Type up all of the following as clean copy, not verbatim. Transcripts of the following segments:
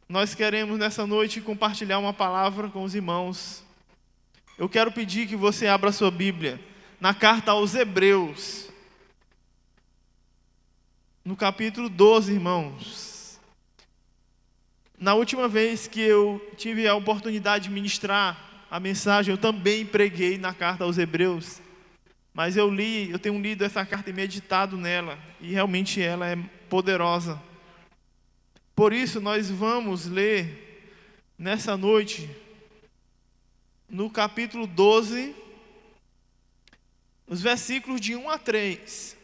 nós queremos nessa noite compartilhar uma palavra com os irmãos. Eu quero pedir que você abra a sua Bíblia na carta aos Hebreus, no capítulo 12, irmãos. Na última vez que eu tive a oportunidade de ministrar a mensagem, eu também preguei na carta aos Hebreus. Mas eu tenho lido essa carta e meditado nela, e realmente ela é poderosa. Por isso nós vamos ler nessa noite, no capítulo 12, os versículos de 1 a 3.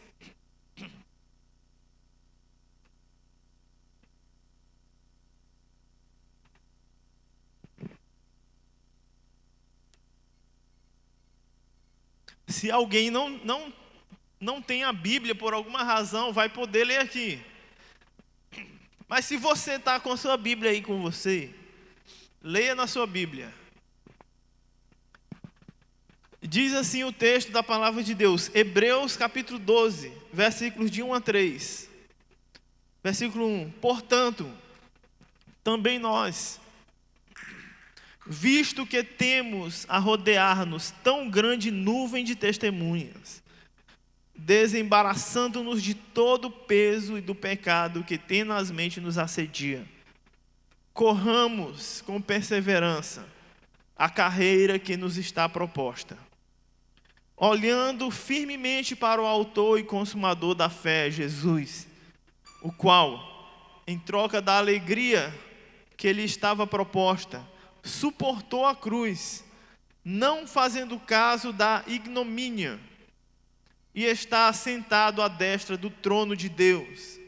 Se alguém não tem a Bíblia por alguma razão, vai poder ler aqui. Mas se você está com a sua Bíblia aí com você, leia na sua Bíblia. Diz assim o texto da palavra de Deus, Hebreus capítulo 12, versículos de 1 a 3. Versículo 1: Portanto, também nós, visto que temos a rodear-nos tão grande nuvem de testemunhas, desembaraçando-nos de todo o peso e do pecado que tenazmente nos assedia, corramos com perseverança a carreira que nos está proposta, olhando firmemente para o autor e consumador da fé, Jesus, o qual, em troca da alegria que lhe estava proposta, suportou a cruz, não fazendo caso da ignomínia, e está assentado à destra do trono de Deus.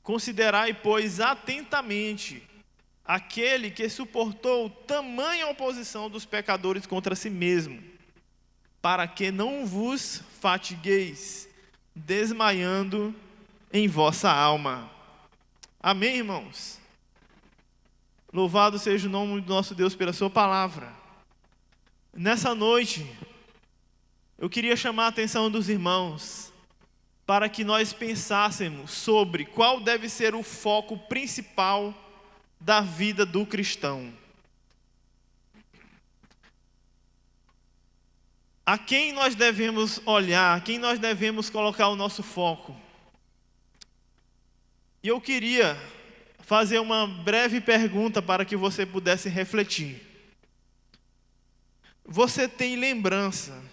Considerai, pois, atentamente aquele que suportou tamanha oposição dos pecadores contra si mesmo, para que não vos fatigueis, desmaiando em vossa alma. Amém, irmãos? Louvado seja o nome do nosso Deus pela sua palavra. Nessa noite, eu queria chamar a atenção dos irmãos para que nós pensássemos sobre qual deve ser o foco principal da vida do cristão. A quem nós devemos olhar, a quem nós devemos colocar o nosso foco. E eu queria fazer uma breve pergunta para que você pudesse refletir. Você tem lembrança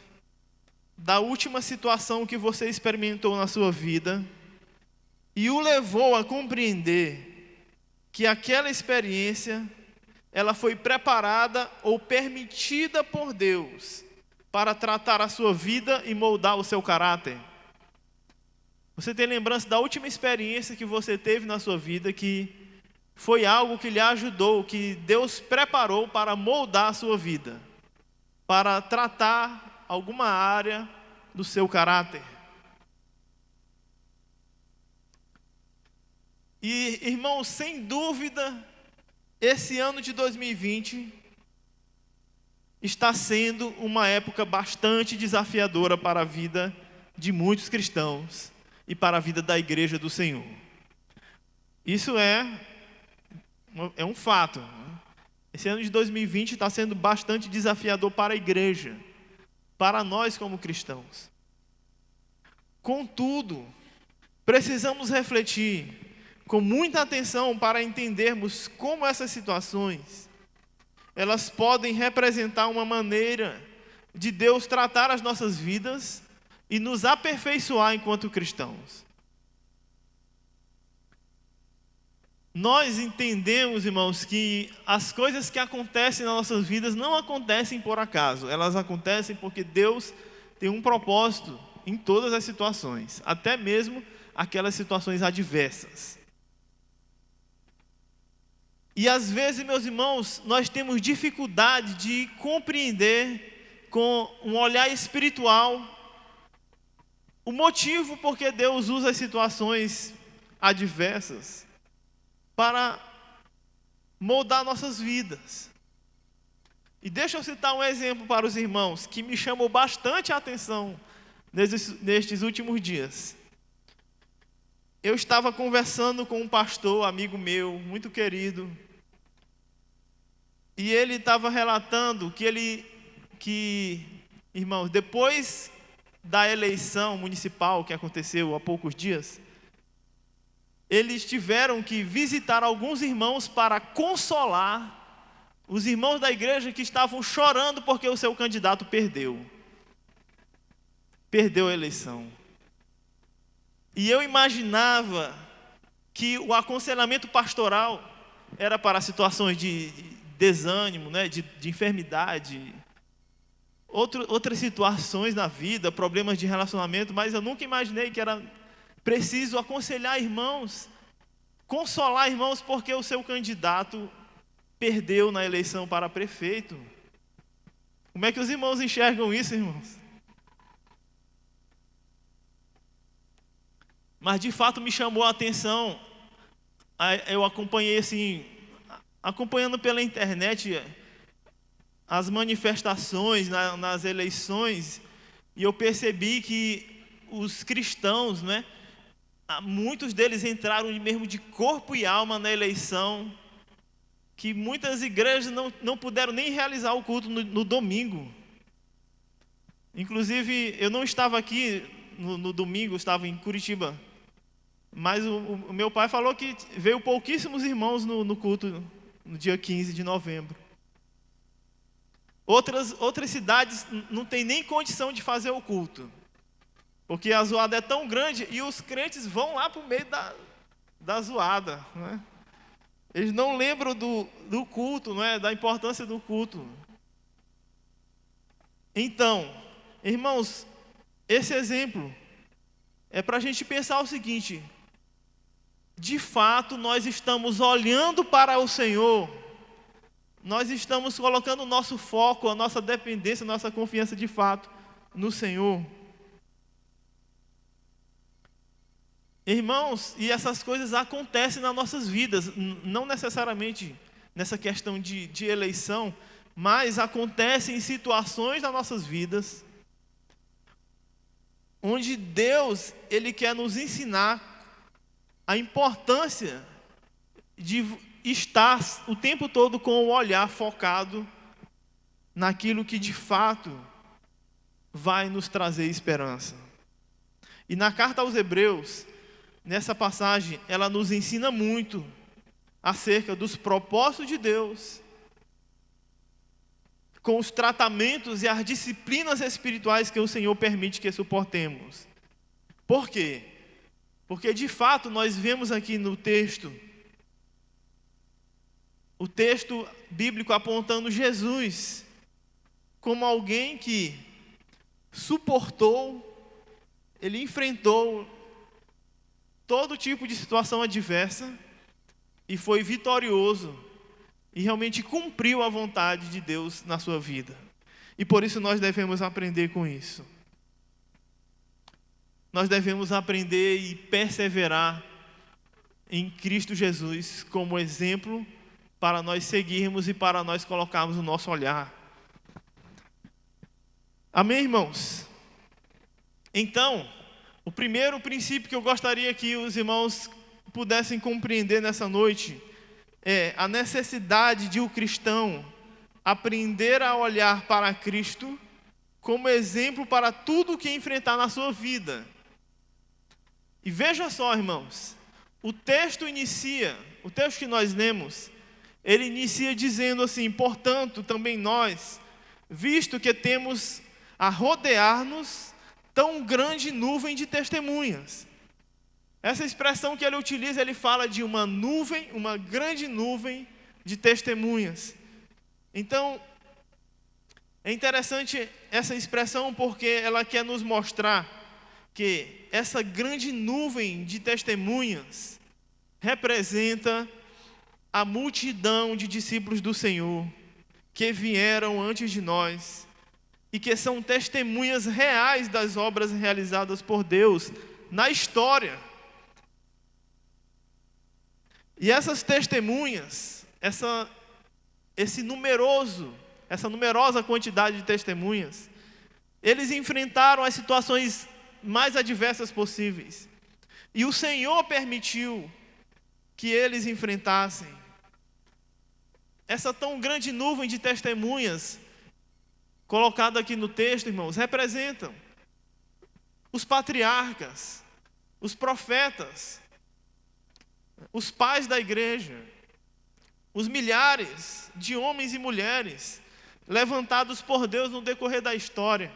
da última situação que você experimentou na sua vida e o levou a compreender que aquela experiência ela foi preparada ou permitida por Deus para tratar a sua vida e moldar o seu caráter? Você tem lembrança da última experiência que você teve na sua vida que foi algo que lhe ajudou, que Deus preparou para moldar a sua vida, para tratar alguma área do seu caráter? E, irmãos, sem dúvida, esse ano de 2020 está sendo uma época bastante desafiadora para a vida de muitos cristãos e para a vida da igreja do Senhor. Isso é um fato. Esse ano de 2020 está sendo bastante desafiador para a igreja, para nós como cristãos. Contudo, precisamos refletir com muita atenção para entendermos como essas situações elas podem representar uma maneira de Deus tratar as nossas vidas e nos aperfeiçoar enquanto cristãos. Nós entendemos, irmãos, que as coisas que acontecem nas nossas vidas não acontecem por acaso. Elas acontecem porque Deus tem um propósito em todas as situações, até mesmo aquelas situações adversas. E às vezes, meus irmãos, nós temos dificuldade de compreender com um olhar espiritual o motivo por que Deus usa as situações adversas para moldar nossas vidas. E deixa eu citar um exemplo para os irmãos que me chamou bastante a atenção nestes últimos dias. eu estava conversando com um pastor, amigo meu, muito querido, e ele estava relatando irmãos, depois da eleição municipal que aconteceu há poucos dias, eles tiveram que visitar alguns irmãos para consolar os irmãos da igreja que estavam chorando porque o seu candidato perdeu a eleição. E eu imaginava que o aconselhamento pastoral era para situações de desânimo, né, de enfermidade, outras situações na vida, problemas de relacionamento, mas eu nunca imaginei que era preciso aconselhar irmãos, consolar irmãos porque o seu candidato perdeu na eleição para prefeito. Como é que os irmãos enxergam isso, irmãos? Mas de fato me chamou a atenção, eu acompanhei assim, acompanhando pela internet as manifestações nas eleições, e eu percebi que os cristãos, né, muitos deles entraram mesmo de corpo e alma na eleição, que muitas igrejas não puderam nem realizar o culto no domingo. Inclusive, eu não estava aqui no domingo, estava em Curitiba, mas o meu pai falou que veio pouquíssimos irmãos no culto no dia 15 de novembro. Outras cidades não tem nem condição de fazer o culto, porque a zoada é tão grande e os crentes vão lá para o meio da zoada, né? Eles não lembram do culto, não é? Da importância do culto. Então, irmãos, esse exemplo é para a gente pensar o seguinte: de fato nós estamos olhando para o Senhor, nós estamos colocando o nosso foco, a nossa dependência, a nossa confiança de fato no Senhor. Irmãos, e essas coisas acontecem nas nossas vidas, não necessariamente nessa questão de eleição, mas acontecem em situações das nossas vidas, onde Deus, Ele quer nos ensinar a importância de estar o tempo todo com o olhar focado naquilo que de fato vai nos trazer esperança. E na carta aos Hebreus, nessa passagem, ela nos ensina muito acerca dos propósitos de Deus, com os tratamentos e as disciplinas espirituais que o Senhor permite que suportemos. Por quê? Porque de fato nós vemos aqui no texto, o texto bíblico apontando Jesus como alguém que suportou, ele enfrentou todo tipo de situação adversa e foi vitorioso e realmente cumpriu a vontade de Deus na sua vida. E por isso nós devemos aprender com isso. Nós devemos aprender e perseverar em Cristo Jesus como exemplo para nós seguirmos e para nós colocarmos o nosso olhar. Amém, irmãos? Então, o primeiro princípio que eu gostaria que os irmãos pudessem compreender nessa noite é a necessidade de o cristão aprender a olhar para Cristo como exemplo para tudo que enfrentar na sua vida. E veja só, irmãos, o texto que nós lemos, ele inicia dizendo assim: portanto, também nós, visto que temos a rodear-nos tão grande nuvem de testemunhas. Essa expressão que ele utiliza, ele fala de uma nuvem, uma grande nuvem de testemunhas. Então, é interessante essa expressão porque ela quer nos mostrar que essa grande nuvem de testemunhas representa a multidão de discípulos do Senhor que vieram antes de nós e que são testemunhas reais das obras realizadas por Deus na história. E essas testemunhas, essa numerosa quantidade de testemunhas, eles enfrentaram as situações mais adversas possíveis. E o Senhor permitiu que eles enfrentassem. Essa tão grande nuvem de testemunhas colocada aqui no texto, irmãos, representam os patriarcas, os profetas, os pais da igreja, os milhares de homens e mulheres levantados por Deus no decorrer da história.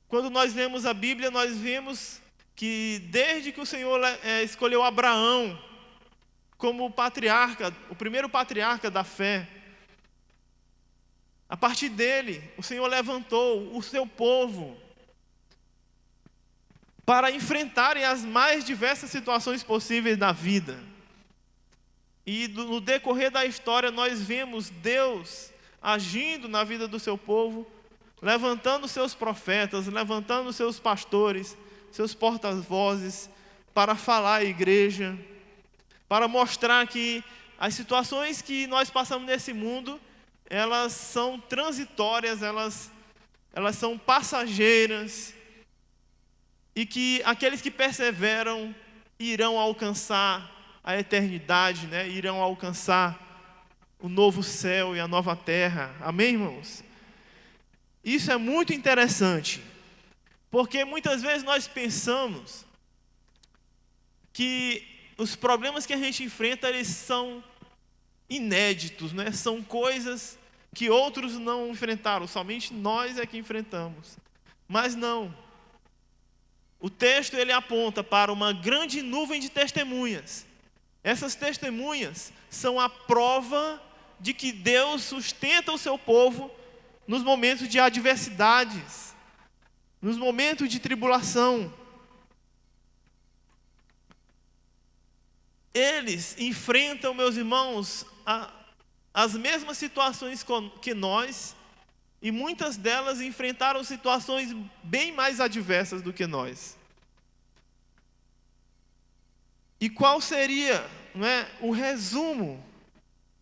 Quando nós lemos a Bíblia, nós vemos que desde que o Senhor escolheu Abraão como patriarca, o primeiro patriarca da fé, a partir dele, o Senhor levantou o seu povo para enfrentarem as mais diversas situações possíveis da vida. E no decorrer da história, nós vemos Deus agindo na vida do seu povo, levantando seus profetas, levantando seus pastores, seus porta-vozes, para falar à igreja, para mostrar que as situações que nós passamos nesse mundo, elas são transitórias, elas são passageiras, e que aqueles que perseveram irão alcançar a eternidade, né? Irão alcançar o novo céu e a nova terra. Amém, irmãos? Isso é muito interessante, porque muitas vezes nós pensamos que os problemas que a gente enfrenta, eles são inéditos, né? São coisas que outros não enfrentaram, somente nós é que enfrentamos. Mas não. O texto ele aponta para uma grande nuvem de testemunhas. Essas testemunhas são a prova de que Deus sustenta o seu povo nos momentos de adversidades, nos momentos de tribulação. Eles enfrentam, meus irmãos, as mesmas situações que nós, e muitas delas enfrentaram situações bem mais adversas do que nós. E qual seria, não é, o resumo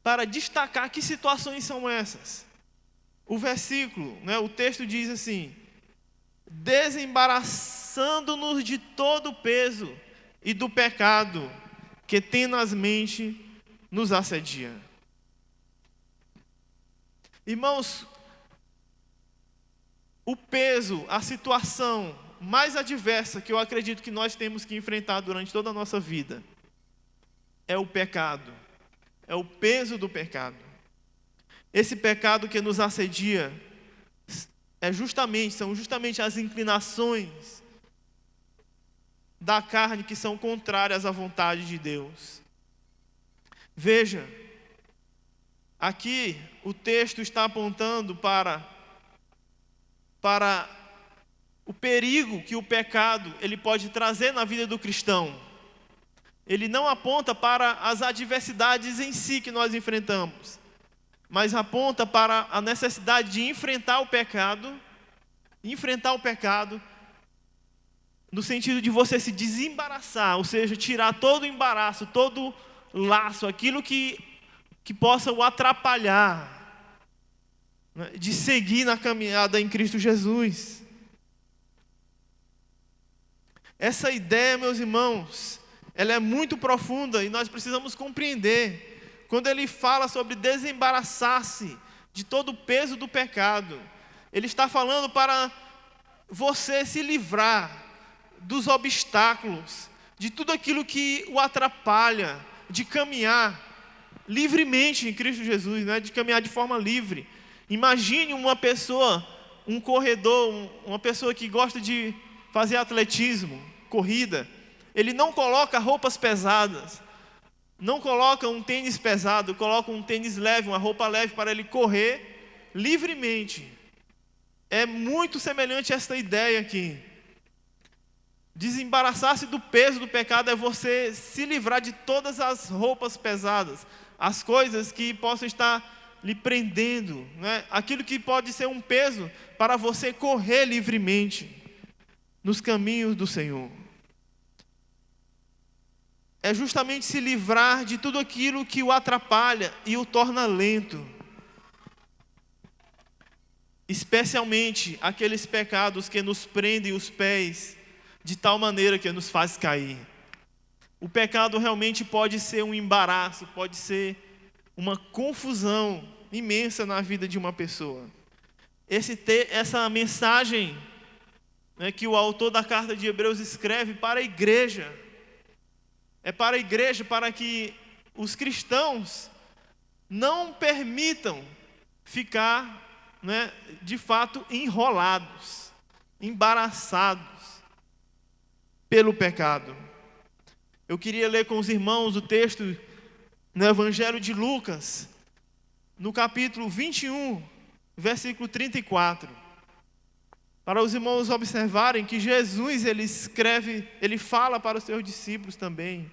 para destacar que situações são essas? O versículo, né, o texto diz assim: desembaraçando-nos de todo o peso e do pecado que tenazmente nos assedia. Irmãos, o peso, a situação mais adversa que eu acredito que nós temos que enfrentar durante toda a nossa vida é o pecado, é o peso do pecado. Esse pecado que nos assedia são justamente as inclinações da carne que são contrárias à vontade de Deus. Veja, aqui o texto está apontando para o perigo que o pecado ele pode trazer na vida do cristão. Ele não aponta para as adversidades em si que nós enfrentamos, mas aponta para a necessidade de enfrentar o pecado no sentido de você se desembaraçar, ou seja, tirar todo o embaraço, todo o laço, aquilo que possa o atrapalhar, né, de seguir na caminhada em Cristo Jesus. Essa ideia, meus irmãos, ela é muito profunda e nós precisamos compreender. Quando ele fala sobre desembaraçar-se de todo o peso do pecado, ele está falando para você se livrar dos obstáculos, de tudo aquilo que o atrapalha de caminhar livremente em Cristo Jesus, né? De caminhar de forma livre. Imagine uma pessoa, um corredor, uma pessoa que gosta de fazer atletismo, corrida. Ele não coloca roupas pesadas, não coloca um tênis pesado, coloca um tênis leve, uma roupa leve para ele correr livremente. É muito semelhante a esta ideia aqui. Desembaraçar-se do peso do pecado é você se livrar de todas as roupas pesadas, as coisas que possam estar lhe prendendo, né? Aquilo que pode ser um peso para você correr livremente nos caminhos do Senhor. É justamente se livrar de tudo aquilo que o atrapalha e o torna lento. Especialmente aqueles pecados que nos prendem os pés de tal maneira que nos faz cair. o pecado realmente pode ser um embaraço, pode ser uma confusão imensa na vida de uma pessoa. Essa mensagem, né, que o autor da carta de Hebreus escreve para a igreja, é para a igreja, para que os cristãos não permitam ficar, né, de fato enrolados, embaraçados pelo pecado. Eu queria ler com os irmãos o texto no Evangelho de Lucas, no capítulo 21, versículo 34. Para os irmãos observarem que Jesus, ele fala para os seus discípulos também.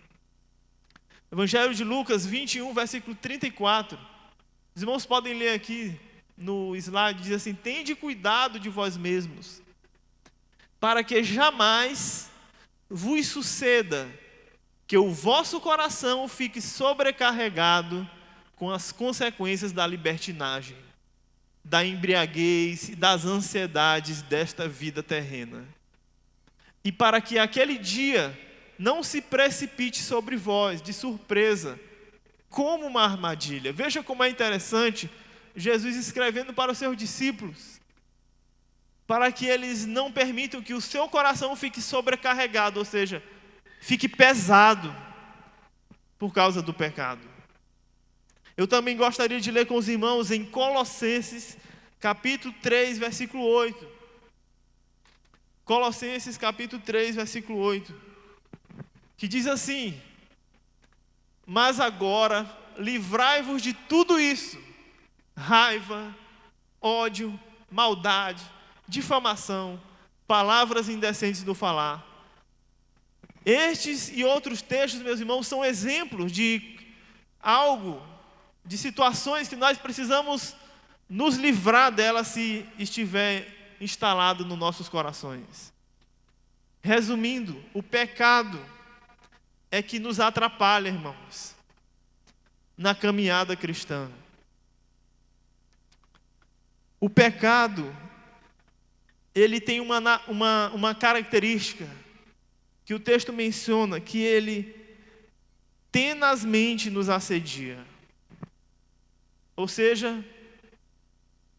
Evangelho de Lucas 21, versículo 34. Os irmãos podem ler aqui no slide, diz assim: tende cuidado de vós mesmos, para que jamais vos suceda que o vosso coração fique sobrecarregado com as consequências da libertinagem, da embriaguez e das ansiedades desta vida terrena. E para que aquele dia não se precipite sobre vós de surpresa, como uma armadilha. Veja como é interessante Jesus escrevendo para os seus discípulos, para que eles não permitam que o seu coração fique sobrecarregado, ou seja, fique pesado por causa do pecado. Eu também gostaria de ler com os irmãos em Colossenses, capítulo 3, versículo 8. Colossenses, capítulo 3, versículo 8. Que diz assim: mas agora livrai-vos de tudo isso: raiva, ódio, maldade, difamação, palavras indecentes do falar. Estes e outros textos, meus irmãos, são exemplos de de situações que nós precisamos nos livrar delas se estiver instalado nos nossos corações. Resumindo, o pecado é que nos atrapalha, irmãos, na caminhada cristã. O pecado, ele tem uma característica que o texto menciona, que ele tenazmente nos assedia. Ou seja,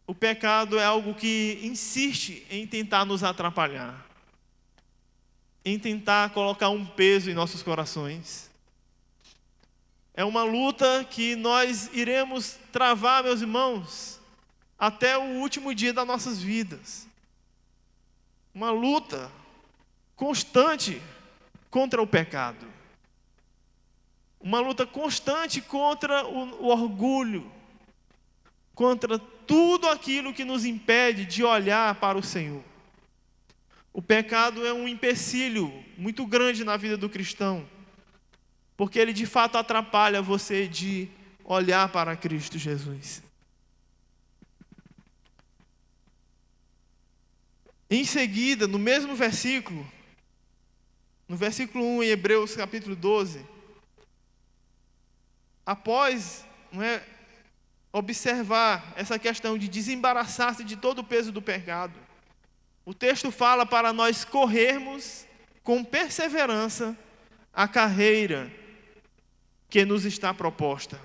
o pecado é algo que insiste em tentar nos atrapalhar, em tentar colocar um peso em nossos corações. É uma luta que nós iremos travar, meus irmãos, até o último dia das nossas vidas. Uma luta constante contra o pecado. Uma luta constante contra o orgulho, contra tudo aquilo que nos impede de olhar para o Senhor. O pecado é um empecilho muito grande na vida do cristão, porque ele de fato atrapalha você de olhar para Cristo Jesus. Em seguida, no mesmo versículo, no versículo 1 em Hebreus capítulo 12, após observar essa questão de desembaraçar-se de todo o peso do pecado, o texto fala para nós corrermos com perseverança a carreira que nos está proposta.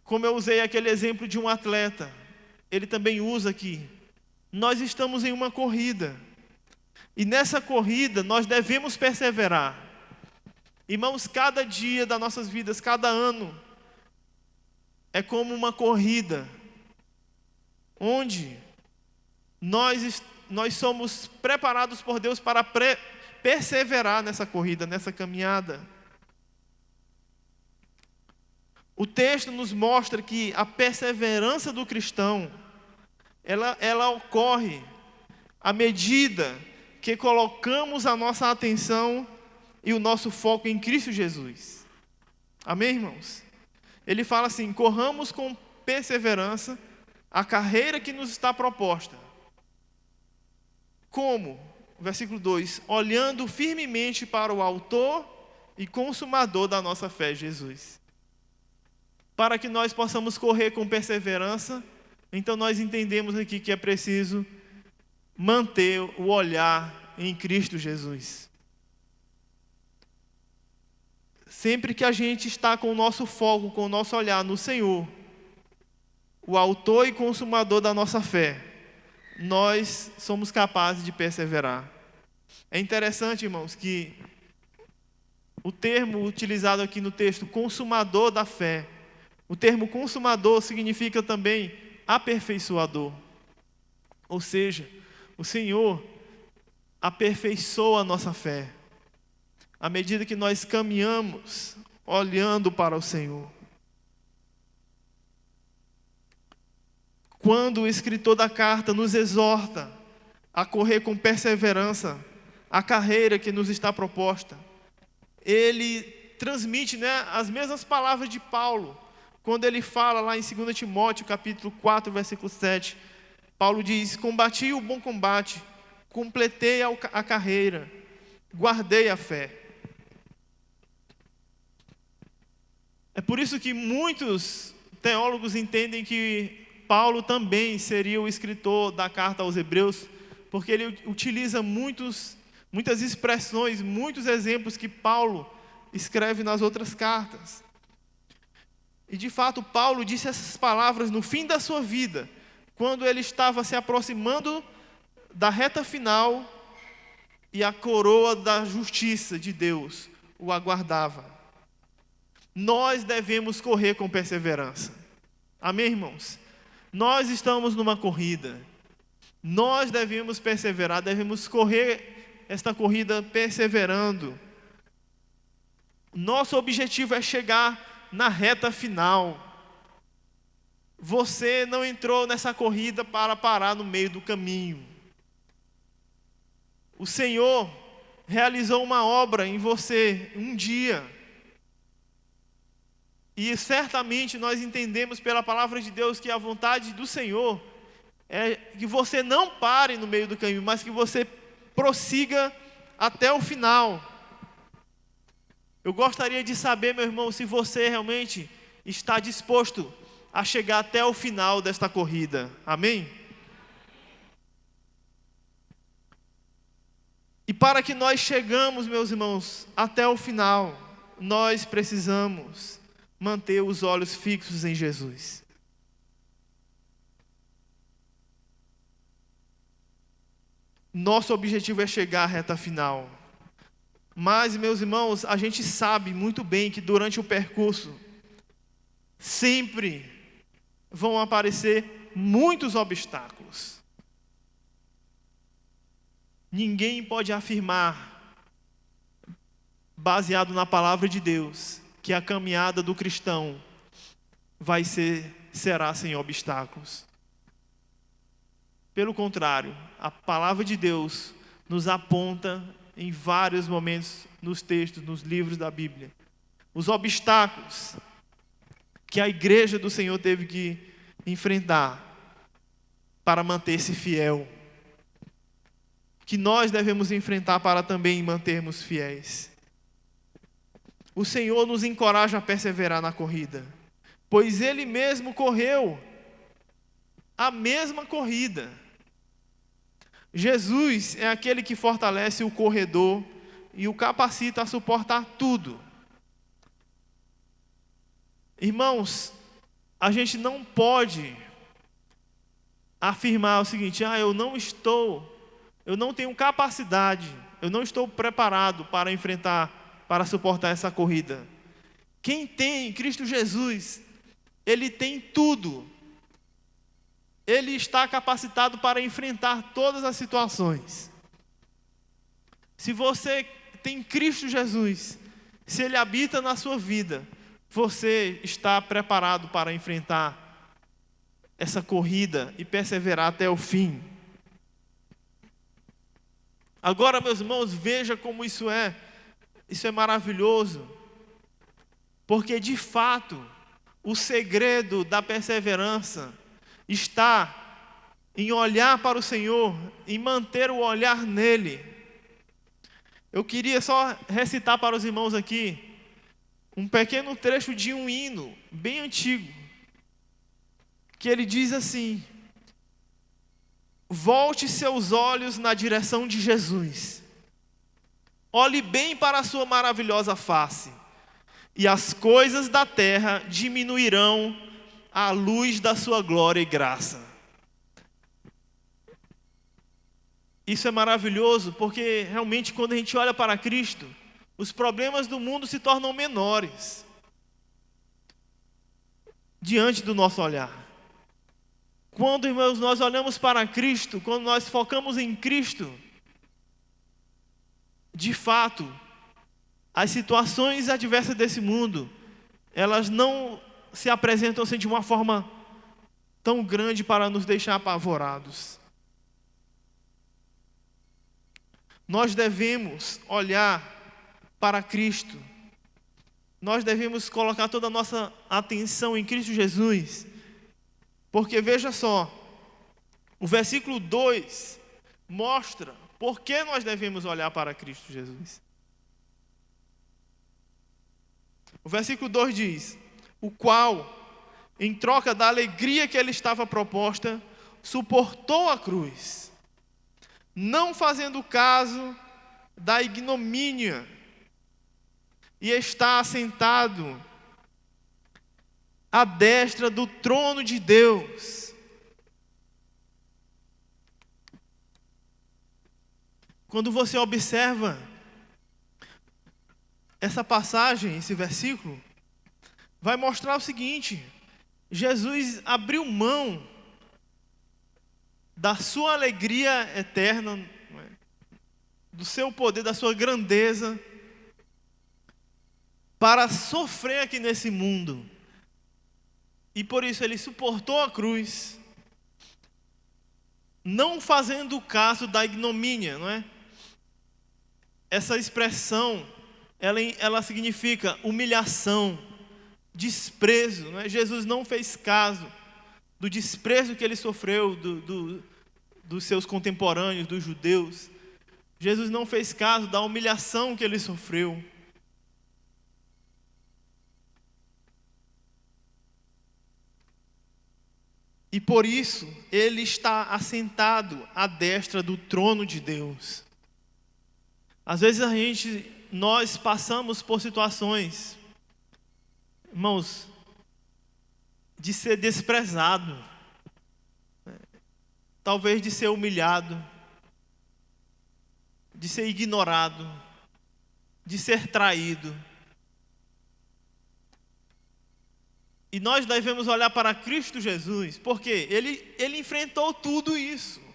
Como eu usei aquele exemplo de um atleta, ele também usa aqui. Nós estamos em uma corrida, e nessa corrida nós devemos perseverar. Irmãos, cada dia das nossas vidas, cada ano, é como uma corrida, onde nós somos preparados por Deus para perseverar nessa corrida, nessa caminhada. O texto nos mostra que a perseverança do cristão, ela ocorre à medida que colocamos a nossa atenção e o nosso foco em Cristo Jesus. Amém, irmãos? Ele fala assim: corramos com perseverança a carreira que nos está proposta. Como? Versículo 2: olhando firmemente para o autor e consumador da nossa fé, Jesus. Para que nós possamos correr com perseverança, então nós entendemos aqui que é preciso manter o olhar em Cristo Jesus. sempre que a gente está com o nosso foco, com o nosso olhar no Senhor, o autor e consumador da nossa fé, nós somos capazes de perseverar. É interessante, irmãos, que o termo utilizado aqui no texto, consumador da fé, o termo consumador significa também aperfeiçoador. Ou seja, o Senhor aperfeiçoa a nossa fé, à medida que nós caminhamos olhando para o Senhor. Quando o escritor da carta nos exorta a correr com perseverança a carreira que nos está proposta, ele transmite, as mesmas palavras de Paulo, quando ele fala lá em 2 Timóteo, capítulo 4, versículo 7, Paulo diz: combati o bom combate, completei a carreira, guardei a fé. É por isso que muitos teólogos entendem que Paulo também seria o escritor da carta aos Hebreus, porque ele utiliza muitas expressões, muitos exemplos que Paulo escreve nas outras cartas. E de fato, Paulo disse essas palavras no fim da sua vida, quando ele estava se aproximando da reta final e a coroa da justiça de Deus o aguardava. Nós devemos correr com perseverança. Amém, irmãos? Nós estamos numa corrida. Nós devemos perseverar, devemos correr esta corrida perseverando. Nosso objetivo é chegar na reta final. Você não entrou nessa corrida para parar no meio do caminho. O Senhor realizou uma obra em você um dia. E certamente nós entendemos pela palavra de Deus que a vontade do Senhor é que você não pare no meio do caminho, mas que você prossiga até o final. Eu gostaria de saber, meu irmão, se você realmente está disposto a chegar até o final desta corrida. Amém? E para que nós chegamos, meus irmãos, até o final, nós precisamos manter os olhos fixos em Jesus. Nosso objetivo é chegar à reta final. Mas, meus irmãos, a gente sabe muito bem que durante o percurso sempre vão aparecer muitos obstáculos. Ninguém pode afirmar, baseado na palavra de Deus, que a caminhada do cristão será sem obstáculos. Pelo contrário, a palavra de Deus nos aponta em vários momentos nos textos, nos livros da Bíblia, os obstáculos que a igreja do Senhor teve que enfrentar para manter-se fiel, que nós devemos enfrentar para também mantermos fiéis. O Senhor nos encoraja a perseverar na corrida, pois Ele mesmo correu a mesma corrida. Jesus é aquele que fortalece o corredor e o capacita a suportar tudo. Irmãos, a gente não pode afirmar o seguinte: eu não tenho capacidade, eu não estou preparado para suportar essa corrida. Quem tem Cristo Jesus, ele tem tudo. Ele está capacitado para enfrentar todas as situações. Se você tem Cristo Jesus, se Ele habita na sua vida, você está preparado para enfrentar essa corrida e perseverar até o fim. Agora, meus irmãos, veja como isso é maravilhoso, porque de fato o segredo da perseverança está em olhar para o Senhor, em manter o olhar nele. Eu queria só recitar para os irmãos aqui um pequeno trecho de um hino bem antigo, que ele diz assim: volte seus olhos na direção de Jesus, olhe bem para a sua maravilhosa face, e as coisas da terra diminuirão à luz da sua glória e graça. Isso é maravilhoso, porque realmente quando a gente olha para Cristo, os problemas do mundo se tornam menores diante do nosso olhar. Quando, irmãos, nós olhamos para Cristo, quando nós focamos em Cristo, de fato, as situações adversas desse mundo, elas não se apresentam assim de uma forma tão grande para nos deixar apavorados. Nós devemos olhar para Cristo. Nós devemos colocar toda a nossa atenção em Cristo Jesus. Porque veja só, o versículo 2 mostra por que nós devemos olhar para Cristo Jesus. O versículo 2 diz: o qual, em troca da alegria que ele estava proposta, suportou a cruz, não fazendo caso da ignomínia, e está assentado à destra do trono de Deus. Quando você observa essa passagem, esse versículo, vai mostrar o seguinte: Jesus abriu mão da sua alegria eterna, do seu poder, da sua grandeza, para sofrer aqui nesse mundo. E por isso ele suportou a cruz, não fazendo caso da ignomínia, não é? Essa expressão, ela significa humilhação, desprezo, não é? Jesus não fez caso do desprezo que ele sofreu dos seus contemporâneos, dos judeus. Jesus não fez caso da humilhação que ele sofreu. E por isso, ele está assentado à destra do trono de Deus. Às vezes nós passamos por situações, irmãos, de ser desprezado, talvez de ser humilhado, de ser ignorado, de ser traído. E nós devemos olhar para Cristo Jesus, porque ele enfrentou tudo isso.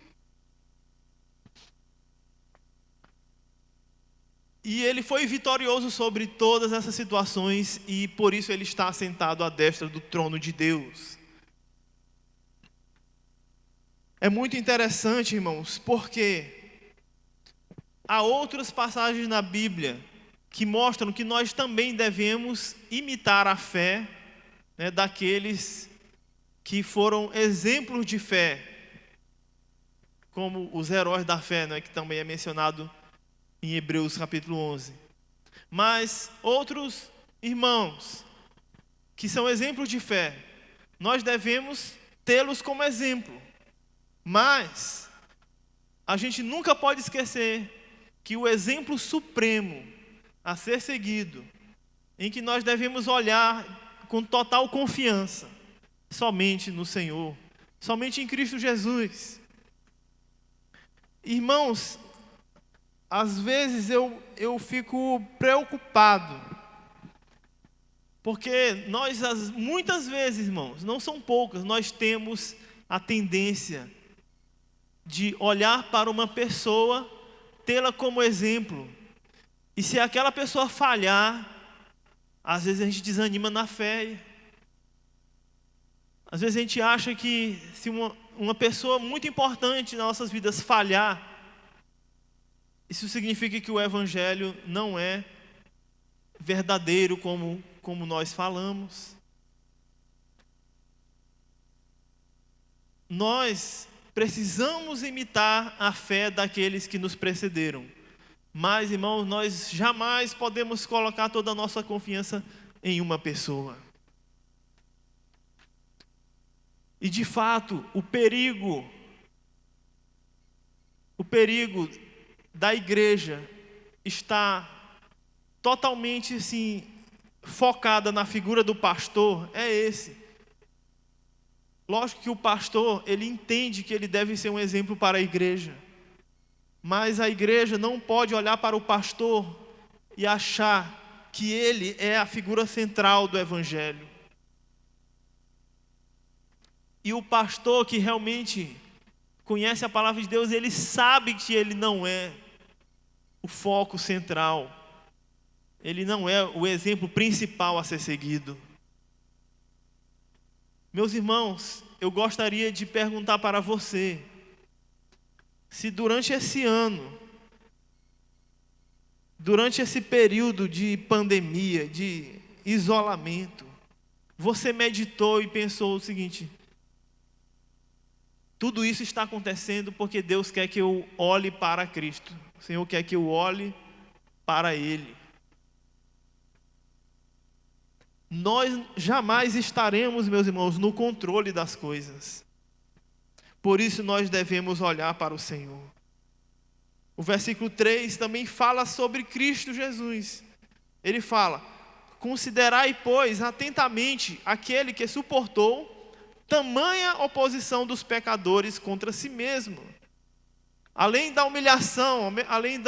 E ele foi vitorioso sobre todas essas situações, e por isso ele está sentado à destra do trono de Deus. É muito interessante, irmãos, porque há outras passagens na Bíblia que mostram que nós também devemos imitar a fé, né, daqueles que foram exemplos de fé, como os heróis da fé, né, que também é mencionado em Hebreus capítulo 11. Mas outros irmãos que são exemplos de fé, nós devemos tê-los como exemplo. Mas a gente nunca pode esquecer que o exemplo supremo a ser seguido, em que nós devemos olhar com total confiança, somente no Senhor, somente em Cristo Jesus. Irmãos, às vezes eu fico preocupado, porque muitas vezes, irmãos, não são poucas, nós temos a tendência de olhar para uma pessoa, tê-la como exemplo, e se aquela pessoa falhar, às vezes a gente desanima na fé. Às vezes a gente acha que se uma pessoa muito importante nas nossas vidas falhar, isso significa que o Evangelho não é verdadeiro como nós falamos. Nós precisamos imitar a fé daqueles que nos precederam. Mas, irmãos, nós jamais podemos colocar toda a nossa confiança em uma pessoa. E, de fato, o perigo da igreja está totalmente, assim, focada na figura do pastor é esse. Lógico que o pastor, ele entende que ele deve ser um exemplo para a igreja. Mas a igreja não pode olhar para o pastor e achar que ele é a figura central do evangelho. E o pastor que realmente conhece a palavra de Deus, ele sabe que ele não é o foco central. Ele não é o exemplo principal a ser seguido. Meus irmãos, eu gostaria de perguntar para você, se durante esse ano, durante esse período de pandemia, de isolamento, você meditou e pensou o seguinte: tudo isso está acontecendo porque Deus quer que eu olhe para Cristo. O Senhor quer que eu olhe para Ele. Nós jamais estaremos, meus irmãos, no controle das coisas. Por isso nós devemos olhar para o Senhor. O versículo 3 também fala sobre Cristo Jesus. Ele fala: considerai, pois, atentamente aquele que suportou tamanha oposição dos pecadores contra si mesmo. Além da humilhação, além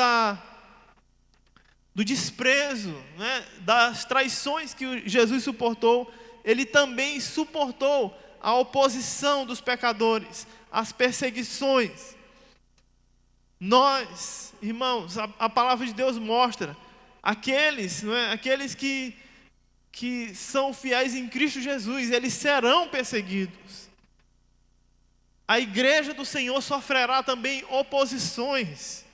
do desprezo, né, das traições que Jesus suportou, ele também suportou a oposição dos pecadores, as perseguições. Nós, irmãos, a palavra de Deus mostra aqueles, não é, aqueles que são fiéis em Cristo Jesus, eles serão perseguidos. A igreja do Senhor sofrerá também oposições.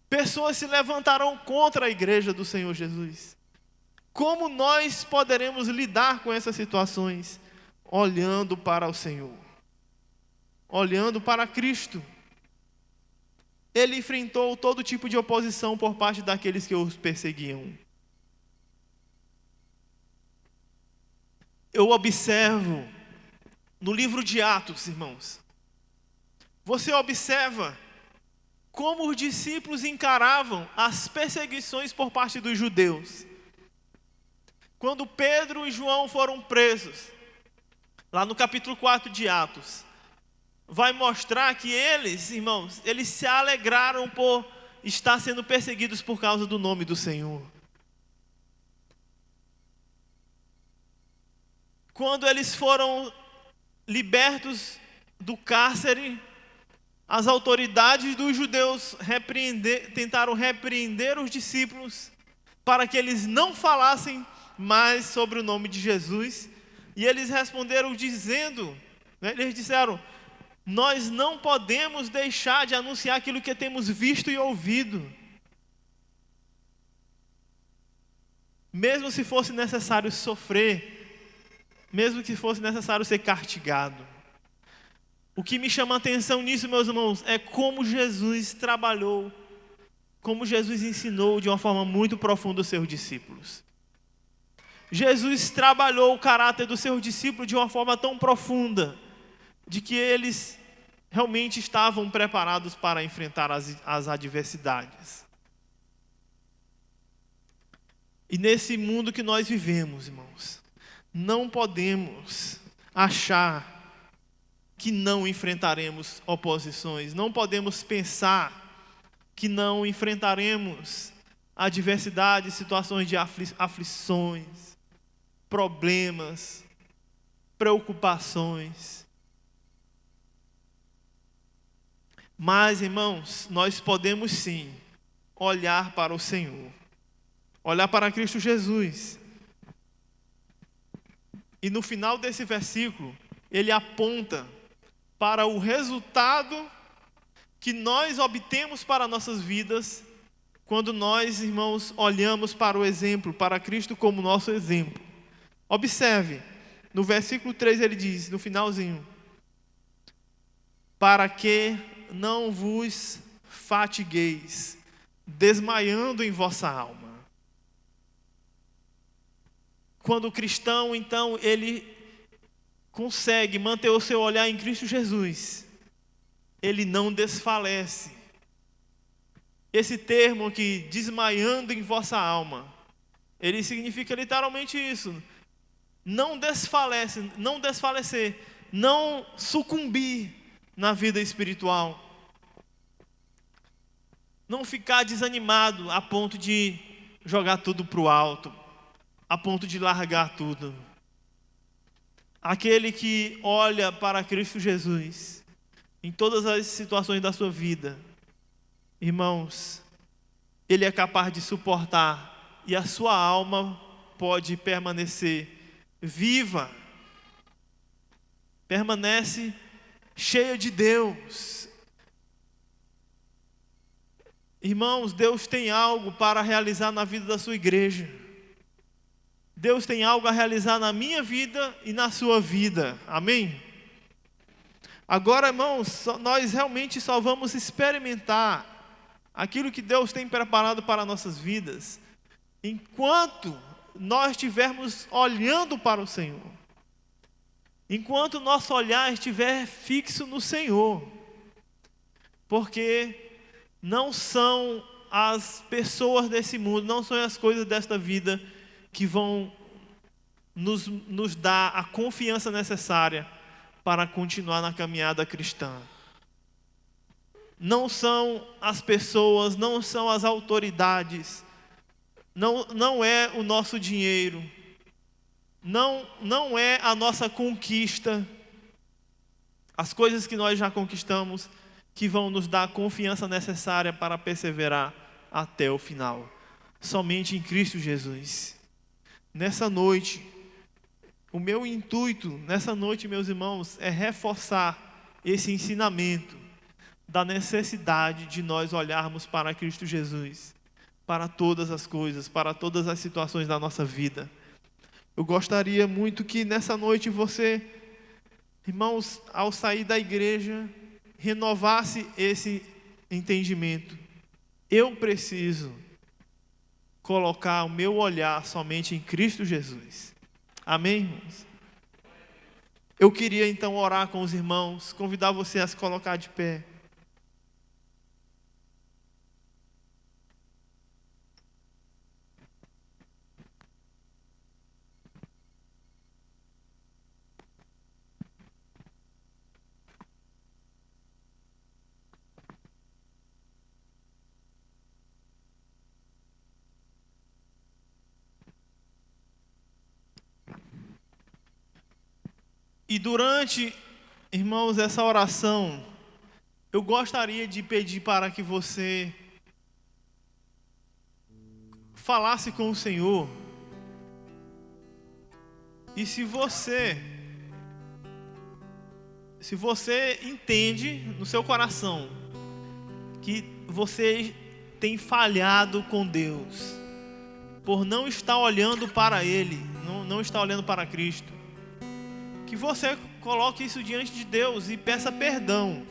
Pessoas se levantarão contra a igreja do Senhor Jesus. Como nós poderemos lidar com essas situações? Olhando para o Senhor, olhando para Cristo. Ele enfrentou todo tipo de oposição por parte daqueles que os perseguiam. Eu observo no livro de Atos, irmãos, você observa como os discípulos encaravam as perseguições por parte dos judeus. Quando Pedro e João foram presos, lá no capítulo 4 de Atos, vai mostrar que eles, irmãos, eles se alegraram por estar sendo perseguidos por causa do nome do Senhor. Quando eles foram libertos do cárcere, as autoridades dos judeus tentaram repreender os discípulos para que eles não falassem mais sobre o nome de Jesus. E eles responderam dizendo, né, eles disseram: nós não podemos deixar de anunciar aquilo que temos visto e ouvido, mesmo se fosse necessário sofrer, mesmo que fosse necessário ser castigado. O que me chama a atenção nisso, meus irmãos, é como Jesus trabalhou, como Jesus ensinou de uma forma muito profunda os seus discípulos. Jesus trabalhou o caráter dos seus discípulos de uma forma tão profunda, de que eles realmente estavam preparados para enfrentar as adversidades. E nesse mundo que nós vivemos, irmãos, não podemos achar que não enfrentaremos oposições, não podemos pensar que não enfrentaremos adversidades, situações de aflições, problemas, preocupações. Mas, irmãos, nós podemos sim olhar para o Senhor, olhar para Cristo Jesus. E no final desse versículo, ele aponta para o resultado que nós obtemos para nossas vidas quando nós, irmãos, olhamos para o exemplo, para Cristo como nosso exemplo. Observe, no versículo 3 ele diz, no finalzinho: para que não vos fatigueis, desmaiando em vossa alma. Quando o cristão, então, ele consegue manter o seu olhar em Cristo Jesus, ele não desfalece. Esse termo aqui, desmaiando em vossa alma, ele significa literalmente isso: não desfalecer, não sucumbir na vida espiritual, não ficar desanimado a ponto de jogar tudo para o alto, a ponto de largar tudo. Aquele que olha para Cristo Jesus em todas as situações da sua vida, irmãos, ele é capaz de suportar, e a sua alma pode permanecer viva, permanece cheia de Deus. Irmãos, Deus tem algo para realizar na vida da sua igreja. Deus tem algo a realizar na minha vida e na sua vida. Amém? Agora, irmãos, nós realmente só vamos experimentar aquilo que Deus tem preparado para nossas vidas enquanto nós estivermos olhando para o Senhor. Enquanto nosso olhar estiver fixo no Senhor. Porque não são as pessoas desse mundo, não são as coisas desta vida que vão nos dar a confiança necessária para continuar na caminhada cristã. Não são as pessoas, não são as autoridades, não é o nosso dinheiro, não é a nossa conquista, as coisas que nós já conquistamos, que vão nos dar a confiança necessária para perseverar até o final. Somente em Cristo Jesus. Nessa noite, o meu intuito, nessa noite, meus irmãos, é reforçar esse ensinamento da necessidade de nós olharmos para Cristo Jesus, para todas as coisas, para todas as situações da nossa vida. Eu gostaria muito que nessa noite você, irmãos, ao sair da igreja, renovasse esse entendimento. Eu preciso colocar o meu olhar somente em Cristo Jesus. Amém, irmãos? Eu queria então orar com os irmãos, convidar você a se colocar de pé. E durante, irmãos, essa oração, eu gostaria de pedir para que você falasse com o Senhor. E se você entende no seu coração que você tem falhado com Deus, por não estar olhando para Ele, não estar olhando para Cristo, que você coloque isso diante de Deus e peça perdão.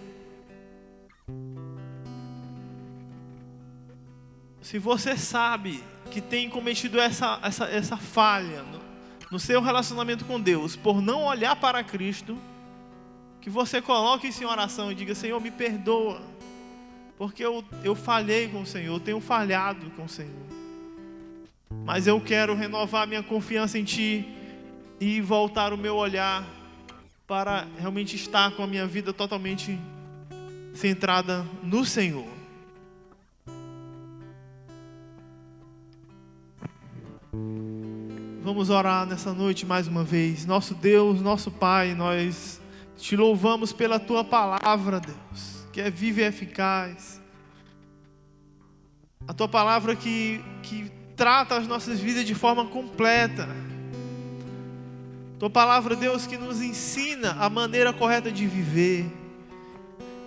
Se você sabe que tem cometido essa falha no seu relacionamento com Deus, por não olhar para Cristo, que você coloque isso em oração e diga: Senhor, me perdoa, porque eu falhei com o Senhor, eu tenho falhado com o Senhor. Mas eu quero renovar minha confiança em Ti e voltar o meu olhar para realmente estar com a minha vida totalmente centrada no Senhor. Vamos orar nessa noite mais uma vez. Nosso Deus, nosso Pai, nós Te louvamos pela Tua palavra, Deus, que é viva e eficaz. A Tua palavra que trata as nossas vidas de forma completa. Tua palavra, Deus, que nos ensina a maneira correta de viver,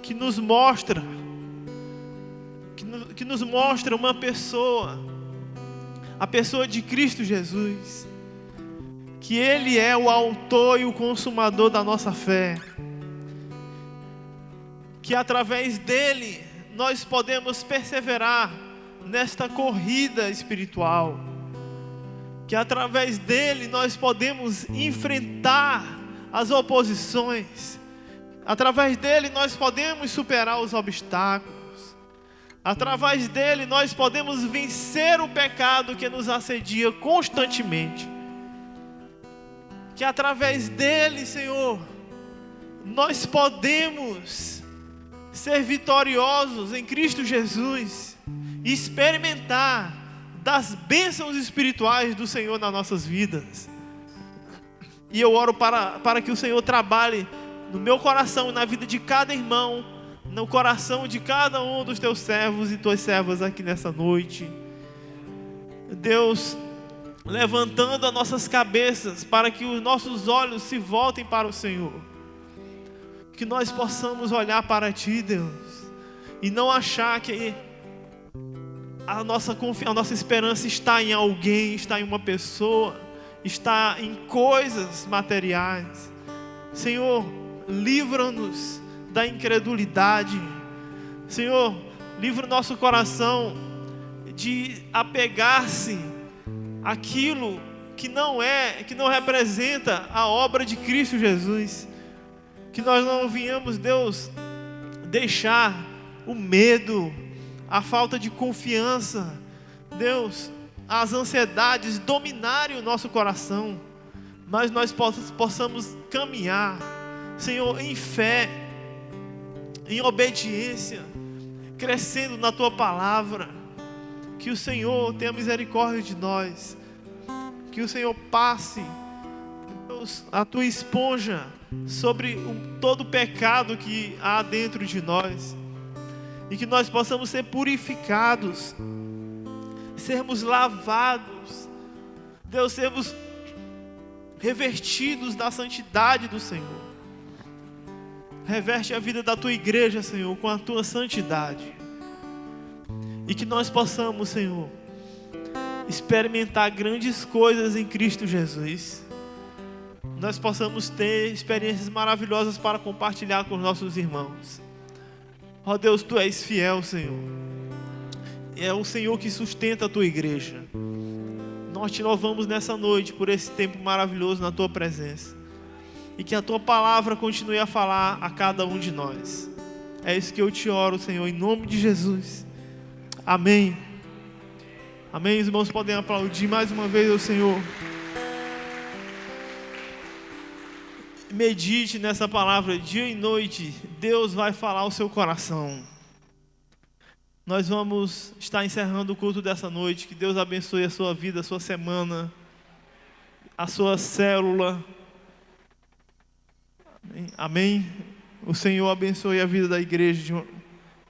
que nos mostra uma pessoa, a pessoa de Cristo Jesus, que Ele é o autor e o consumador da nossa fé, que através dEle nós podemos perseverar nesta corrida espiritual, que através dEle nós podemos enfrentar as oposições, através dEle nós podemos superar os obstáculos, Através dele nós podemos vencer o pecado que nos assedia constantemente. Que através dele, Senhor, nós podemos ser vitoriosos em Cristo Jesus e experimentar das bênçãos espirituais do Senhor nas nossas vidas. E eu oro para que o Senhor trabalhe no meu coração e na vida de cada irmão, no coração de cada um dos teus servos e tuas servas aqui nessa noite. Deus, levantando as nossas cabeças para que os nossos olhos se voltem para o Senhor. Que nós possamos olhar para Ti, Deus, e não achar que a nossa esperança está em alguém, está em uma pessoa, está em coisas materiais. Senhor, livra-nos da incredulidade. Senhor, livra o nosso coração de apegar-se àquilo que não representa a obra de Cristo Jesus. Que nós não venhamos, Deus, deixar o medo, a falta de confiança, Deus, as ansiedades dominarem o nosso coração, mas nós possamos caminhar, Senhor, em fé, em obediência, crescendo na Tua palavra. Que o Senhor tenha misericórdia de nós, que o Senhor passe, Deus, a Tua esponja sobre todo o pecado que há dentro de nós, e que nós possamos ser purificados, sermos lavados, Deus, sermos revestidos da santidade do Senhor. Reveste a vida da Tua igreja, Senhor, com a Tua santidade, e que nós possamos, Senhor, experimentar grandes coisas em Cristo Jesus. Nós possamos ter experiências maravilhosas para compartilhar com os nossos irmãos. Ó Deus, Tu és fiel, Senhor. É o Senhor que sustenta a Tua igreja. Nós Te louvamos nessa noite por esse tempo maravilhoso na Tua presença. E que a Tua palavra continue a falar a cada um de nós. É isso que eu Te oro, Senhor, em nome de Jesus. Amém. Amém. Os irmãos podem aplaudir mais uma vez ao Senhor. Medite nessa palavra dia e noite. Deus vai falar ao seu coração. Nós vamos estar encerrando o culto dessa noite. Que Deus abençoe a sua vida, a sua semana, a sua célula. Amém? O Senhor abençoe a vida da igreja de uma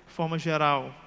forma geral.